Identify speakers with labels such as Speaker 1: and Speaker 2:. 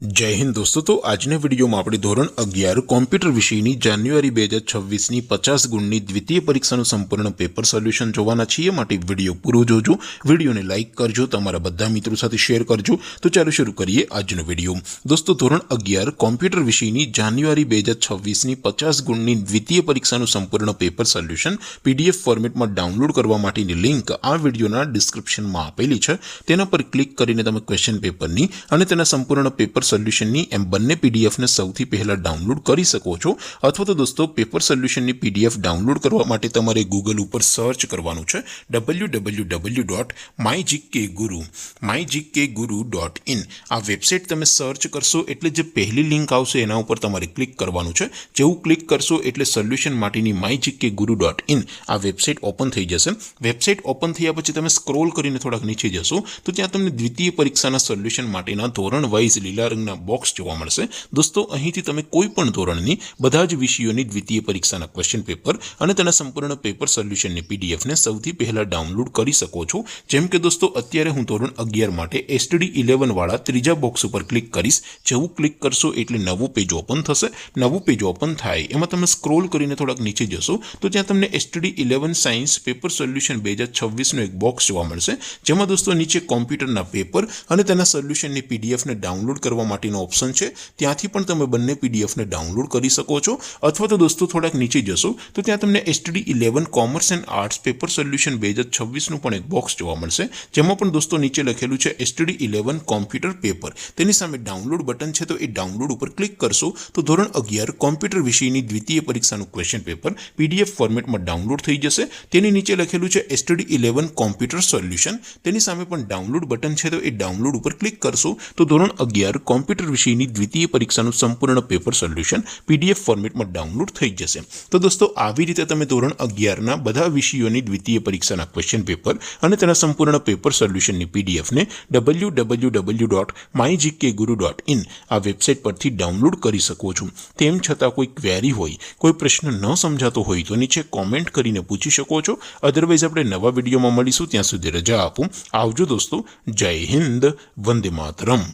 Speaker 1: जय हिंद दोस्तों। तो आज वीडियो में આપણે ધોરણ 11 કોમ્પ્યુટર વિષયની જાન્યુઆરી 2026ની 50 ગુણની દ્વિતીય પરીક્ષાનું સંપૂર્ણ પેપર સોલ્યુશન જોવાના છીએ। માટે વિડિયો પૂરો જોજો, વિડિયોને લાઈક કરજો, તમારા બધા મિત્રો સાથે શેર કરજો। તો ચાલો શરૂ કરીએ આજનો વિડિયો। દોસ્તો ધોરણ 11 કોમ્પ્યુટર વિષયની જાન્યુઆરી 2026ની 50 ગુણની દ્વિતીય પરીક્ષાનું સંપૂર્ણ પેપર સોલ્યુશન પીડીએફ ફોર્મેટમાં ડાઉનલોડ કરવા માટેની લિંક આ વિડિયોના ડિસ્ક્રિપ્શનમાં આપેલી છે। તેના પર ક્લિક કરીને તમે ક્વેશ્ચન પેપરની અને તેના સંપૂર્ણ પેપર સોલ્યુશનની એમ બંને પીડીએફને સૌથી પહેલા ડાઉનલોડ કરી શકો છો। અથવા તો દોસ્તો પેપર સોલ્યુશનની પીડીએફ ડાઉનલોડ કરવા માટે તમારે ગૂગલ ઉપર સર્ચ કરવાનું છે www.mygkguru.in। આ વેબસાઇટ તમે સર્ચ કરશો એટલે જે પહેલી લિંક આવશે એના ઉપર તમારે ક્લિક કરવાનું છે। જેવું ક્લિક કરશો એટલે સોલ્યુશન માટેની mygkguru.in આ વેબસાઇટ ઓપન થઈ જશે। વેબસાઇટ ઓપન થયા પછી તમે સ્ક્રોલ કરીને થોડાક નીચે જશો તો ત્યાં તમને દ્વિતીય પરીક્ષાના સોલ્યુશન માટેના ધોરણ વાઇઝ લીલા રંગના બોક્સ જોવા મળશે। દોસ્તો અહીંથી તમે કોઈ પણ ધોરણની બધા જ વિષયોની દ્વિતીય પરીક્ષાના ક્વેશ્ચન પેપર અને તેના સંપૂર્ણ પેપર સોલ્યુશનની પીડીએફને સૌથી પહેલા ડાઉનલોડ કરી શકો છો। જેમ કે દોસ્તો અત્યારે હું ધોરણ 11 માટે STD 11 વાળા ત્રીજા બોક્સ ઉપર ક્લિક કરીશ। જેવું ક્લિક કરશો એટલે નવું પેજ ઓપન થશે। નવું પેજ ઓપન થાય એમાં તમે સ્ક્રોલ કરીને થોડાક નીચે જશો તો ત્યાં તમને STD 11 સાયન્સ પેપર સોલ્યુશન 2026 નો એક બોક્સ જોવા મળશે। જેમાં દોસ્તો નીચે કોમ્પ્યુટરના પેપર અને તેના સોલ્યુશનની પીડીએફને ડાઉનલોડ કરવા માટેનો ઓપ્શન છે। ત્યાંથી પણ તમે બંને પીડીએફને ડાઉનલોડ કરી શકો છો। અથવા તો દોસ્તો થોડાક નીચે જશો તો ત્યાં તમને STD 11 commerce and arts paper solution 2026 નું પણ એક બોક્સ જોવા મળશે। જેમાં પણ દોસ્તો નીચે લખેલું છે STD 11 કોમ્પ્યુટર પેપર। તેની સામે ડાઉનલોડ બટન છે તો એ ડાઉનલોડ ઉપર ક્લિક કરશો તો ધોરણ 11 કોમ્પ્યુટર વિષયની દ્વિતીય પરીક્ષાનું ક્વેશ્ચન પેપર પીડીએફ ફોર્મેટમાં ડાઉનલોડ થઈ જશે। તેની નીચે લખેલું છે STD 11 કોમ્પ્યુટર સોલ્યુશન। તેની સામે પણ ડાઉનલોડ બટન છે તો એ ડાઉનલોડ ઉપર ક્લિક કરશો તો ધોરણ 11 કોમ્પ્યુટર વિષયની દ્વિતીય પરીક્ષાનું સંપૂર્ણ પેપર સોલ્યુશન પીડીએફ ફોર્મેટમાં ડાઉનલોડ થઈ જશે। તો દોસ્તો આવી રીતે તમે ધોરણ 11 ના બધા વિષયોની દ્વિતીય પરીક્ષાના ક્વેશ્ચન પેપર અને તેના સંપૂર્ણ પેપર સોલ્યુશનની પીડીએફને www.mygkguru.in આ વેબસાઇટ પરથી ડાઉનલોડ કરી શકો છો। તેમ છતાં કોઈ ક્વેરી હોય, કોઈ પ્રશ્ન ન સમજાતો હોય તો નીચે કોમેન્ટ કરીને પૂછી શકો છો। અધરવાઇઝ આપણે નવા વિડીયોમાં મળીશું, ત્યાં સુધી રજા આપો। આવજો દોસ્તો। જય હિન્દ, વંદે માતરમ।